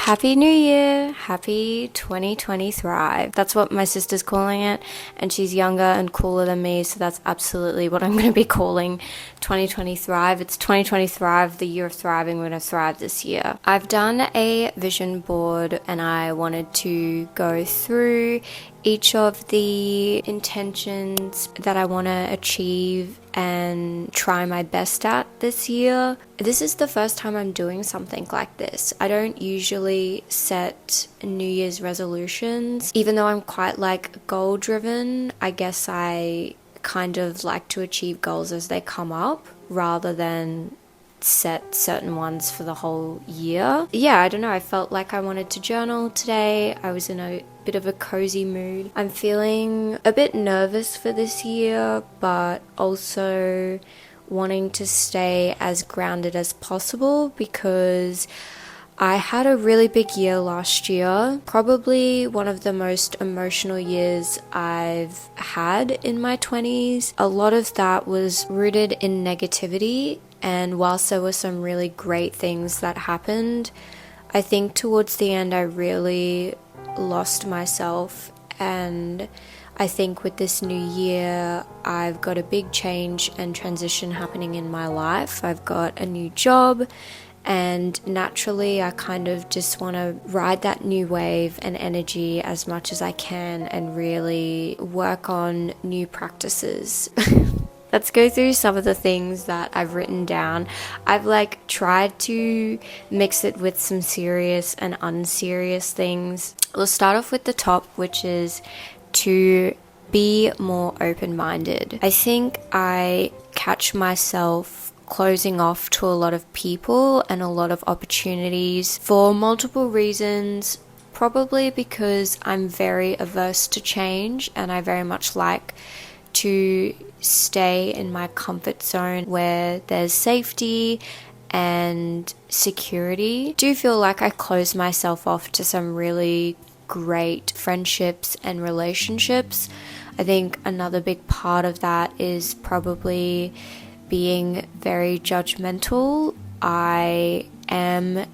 Happy New Year! Happy 2020 Thrive. That's what my sister's calling it, and she's younger and cooler than me, so that's absolutely what I'm going to be calling 2020 Thrive. It's 2020 Thrive, the year of thriving. We're going to thrive this year. I've done a vision board, and I wanted to go through each of the intentions that I want to achieve and try my best at this year. This is the first time I'm doing something like this. I don't usually set New Year's resolutions. Even though I'm quite goal driven, I guess I kind of like to achieve goals as they come up rather than set certain ones for the whole year. Yeah, I don't know. I felt like I wanted to journal today. I was in a bit of a cozy mood. I'm feeling a bit nervous for this year, but also wanting to stay as grounded as possible because I had a really big year last year, probably one of the most emotional years I've had in my 20s. A lot of that was rooted in negativity, and whilst there were some really great things that happened, I think towards the end I really lost myself. And I think with this new year, I've got a big change and transition happening in my life. I've got a new job, and naturally I kind of just want to ride that new wave and energy as much as I can and really work on new practices. Let's go through some of the things that I've written down. I've tried to mix it with some serious and unserious things. We'll start off with the top, which is to be more open-minded. I think I catch myself closing off to a lot of people and a lot of opportunities for multiple reasons. Probably because I'm very averse to change, and I very much like to stay in my comfort zone where there's safety and security. I do feel like I close myself off to some really great friendships and relationships. I think another big part of that is probably being very judgmental. I am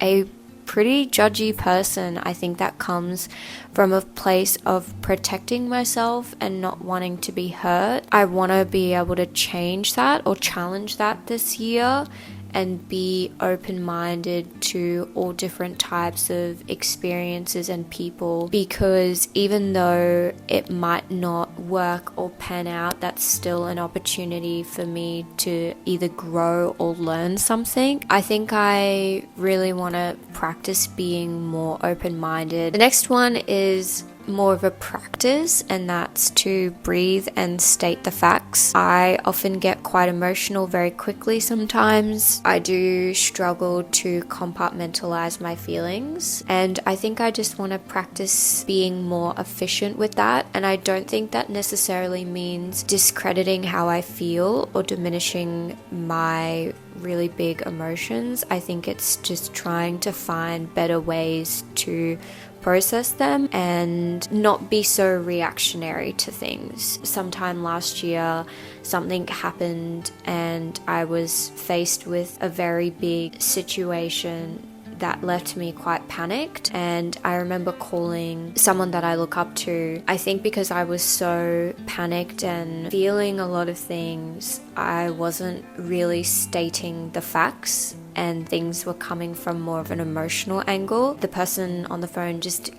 a pretty judgy person. I think that comes from a place of protecting myself and not wanting to be hurt. I want to be able to change that or challenge that this year and be open-minded to all different types of experiences and people, because even though it might not work or pan out, that's still an opportunity for me to either grow or learn something. I think I really want to practice being more open-minded. The next one is more of a practice, and that's to breathe and state the facts. I often get quite emotional very quickly sometimes. I do struggle to compartmentalize my feelings, and I think I just want to practice being more efficient with that. And I don't think that necessarily means discrediting how I feel or diminishing my really big emotions. I think it's just trying to find better ways to process them and not be so reactionary to things. Sometime last year, something happened and I was faced with a very big situation that left me quite panicked, and I remember calling someone that I look up to. I think because I was so panicked and feeling a lot of things, I wasn't really stating the facts, and things were coming from more of an emotional angle. The person on the phone just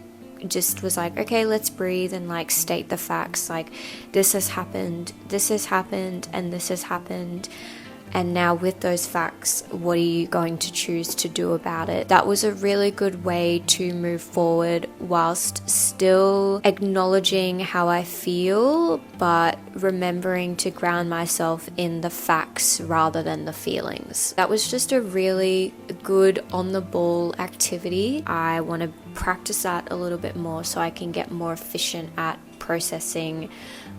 was like, okay, let's breathe and state the facts, this has happened, and this has happened. And now with those facts, what are you going to choose to do about it? That was a really good way to move forward whilst still acknowledging how I feel, but remembering to ground myself in the facts rather than the feelings. That was just a really good on the ball activity. I want to practice that a little bit more so I can get more efficient at processing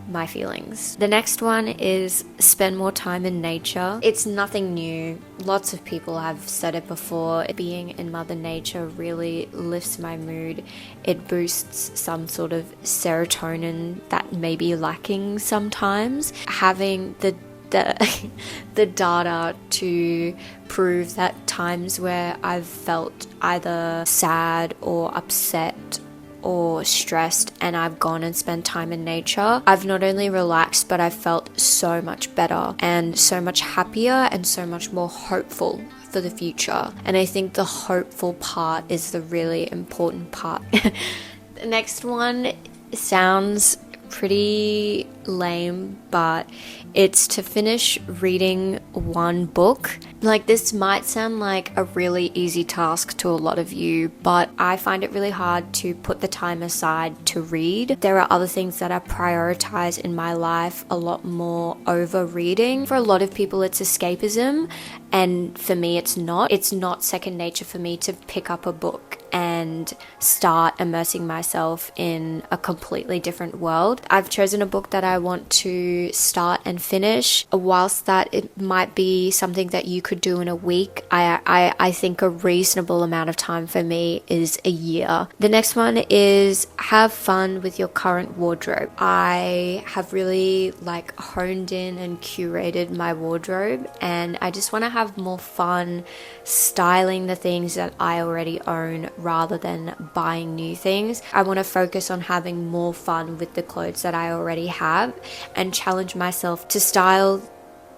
my feelings. The next one is spend more time in nature. It's nothing new. Lots of people have said it before. Being in Mother Nature really lifts my mood. It boosts some sort of serotonin that may be lacking sometimes. Having the the data to prove that times where I've felt either sad or upset or stressed and I've gone and spent time in nature, I've not only relaxed, but I've felt so much better and so much happier and so much more hopeful for the future. And I think the hopeful part is the really important part. The next one sounds pretty lame, but it's to finish reading one book. Like, this might sound like a really easy task to a lot of you, but I find it really hard to put the time aside to read. There are other things that I prioritize in my life a lot more over reading. For a lot of people, it's escapism, and for me, it's not. It's not second nature for me to pick up a book and start immersing myself in a completely different world. I've chosen a book that I want to start and finish. Whilst that it might be something that you could do in a week, I think a reasonable amount of time for me is a year. The next one is have fun with your current wardrobe. I have really honed in and curated my wardrobe, and I just want to have more fun styling the things that I already own rather than buying new things. I want to focus on having more fun with the clothes that I already have and challenge myself to style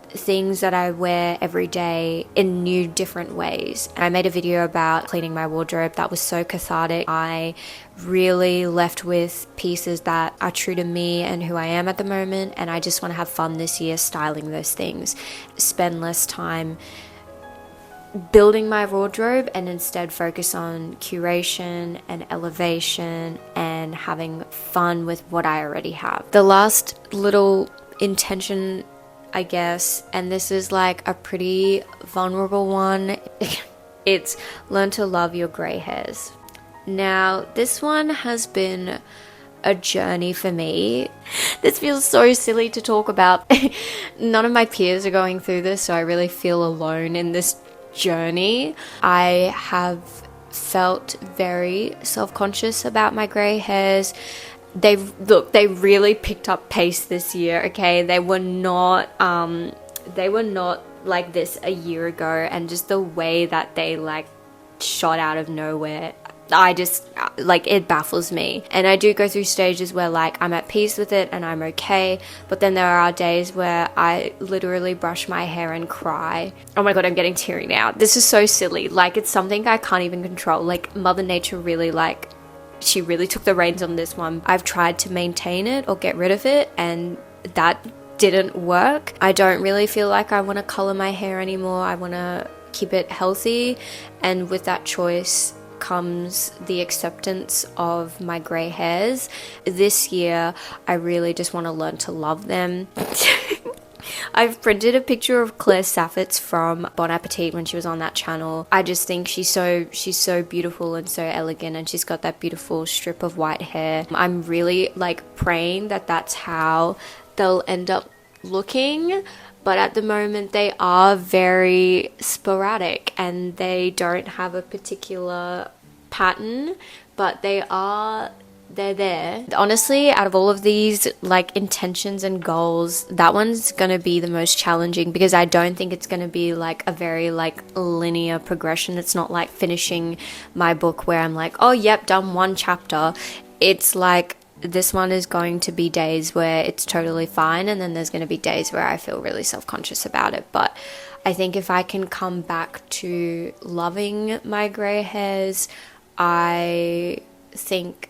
things that I wear every day in new different ways. I made a video about cleaning my wardrobe that was so cathartic. I really left with pieces that are true to me and who I am at the moment, and I just want to have fun this year styling those things. Spend less time building my wardrobe and instead focus on curation and elevation and having fun with what I already have. The last little intention, I guess, and this is like a pretty vulnerable one, it's learn to love your grey hairs. Now, this one has been a journey for me. This feels so silly to talk about. None of my peers are going through this, so I really feel alone in this journey. I have felt very self-conscious about my grey hairs. They really picked up pace this year, okay? They were not like this a year ago, and just the way that they shot out of nowhere, I just it baffles me. And I do go through stages where I'm at peace with it and I'm okay, but then there are days where I literally brush my hair and cry. Oh my god, I'm getting teary now. This is so silly. It's something I can't even control. Mother Nature really she really took the reins on this one. I've tried to maintain it or get rid of it, and that didn't work. I don't really feel like I want to color my hair anymore. I want to keep it healthy, and with that choice comes the acceptance of my grey hairs. This year, I really just want to learn to love them. I've printed a picture of Claire Saffitz from Bon Appetit when she was on that channel. I just think she's so beautiful and so elegant, and she's got that beautiful strip of white hair. I'm really praying that that's how they'll end up looking. But at the moment, they are very sporadic and they don't have a particular pattern, but they're there. Honestly, out of all of these intentions and goals, that one's gonna be the most challenging, because I don't think it's gonna be a very linear progression. It's not like finishing my book where I'm oh yep, done one chapter. It's this one is going to be days where it's totally fine, and then there's going to be days where I feel really self-conscious about it. But I think if I can come back to loving my grey hairs, I think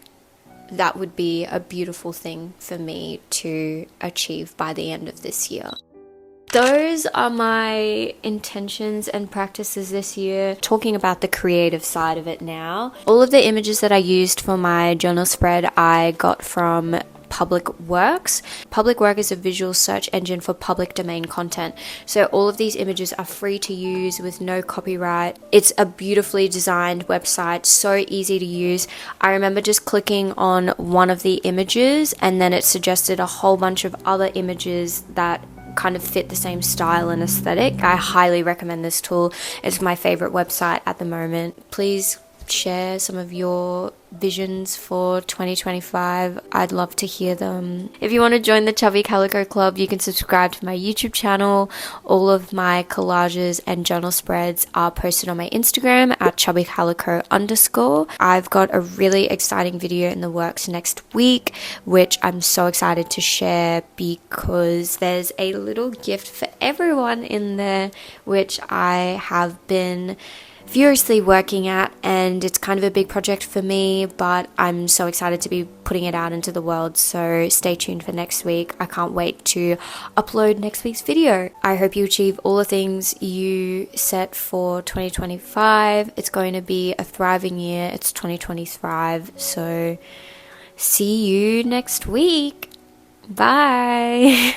that would be a beautiful thing for me to achieve by the end of this year. Those are my intentions and practices this year. Talking about the creative side of it now, all of the images that I used for my journal spread I got from Public Works. Public Work is a visual search engine for public domain content. So all of these images are free to use with no copyright. It's a beautifully designed website, so easy to use. I remember just clicking on one of the images and then it suggested a whole bunch of other images that kind of fit the same style and aesthetic. I highly recommend this tool. It's my favorite website at the moment. Please share some of your visions for 2025. I'd love to hear them. If you want to join the Chubby Calico Club, you can subscribe to my YouTube channel. All of my collages and journal spreads are posted on my Instagram at chubbycalico_. I've got a really exciting video in the works next week, which I'm so excited to share because there's a little gift for everyone in there, which I have been furiously working at, and it's kind of a big project for me, but I'm so excited to be putting it out into the world, so stay tuned for next week. I can't wait to upload next week's video. I hope you achieve all the things you set for 2025. It's going to be a thriving year. It's 2020 Thrive, so see you next week. Bye.